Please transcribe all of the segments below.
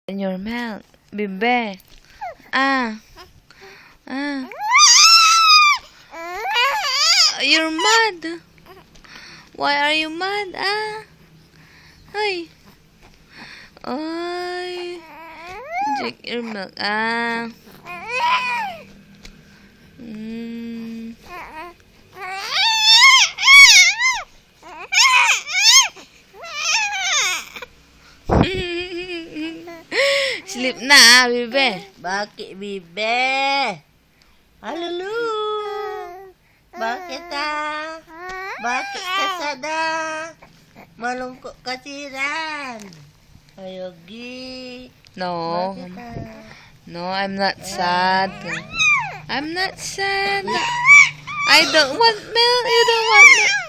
In your mouth. Bimbe. Ah. Ah. You're mad. Why are you mad? Ah. Hey. Ay. Drink your milk. Ah. Mm. Sleep na, Bibe. Bakit, Bibe? Halulu? Bakit Bakit ka sada? Malungkot ka siran. Ayogi. No. Bakit No, I'm not sad. I'm not sad. I don't want milk. You don't want milk.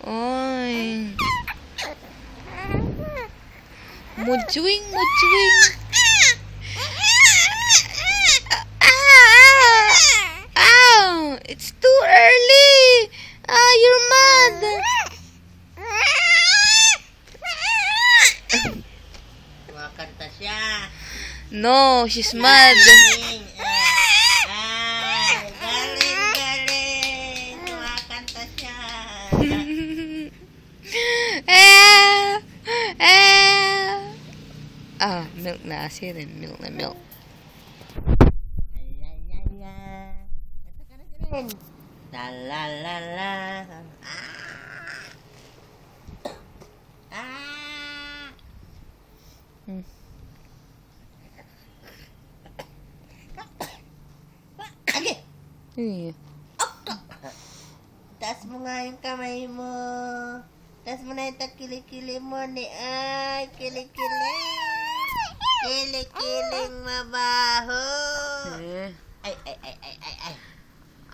Oy. Mujwing, mujwing. Ow! It's too early. You're mad. Kumakanta siya. No, she's mad. Galing. Galing. Kumakanta siya. Milk na. Sirin. Milk na milk. La la la la. Hmm. Okay. Hey. Taas mo nga yung kamay mo. Taas mo na yung kilikili mo ni ay kilikili. Kilikiling mabaho. Ay.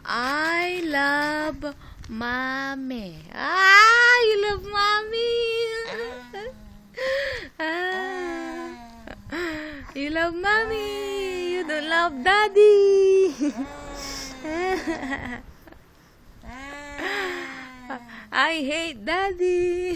I love mommy. You love mommy. You love mommy. You don't love daddy. I hate daddy.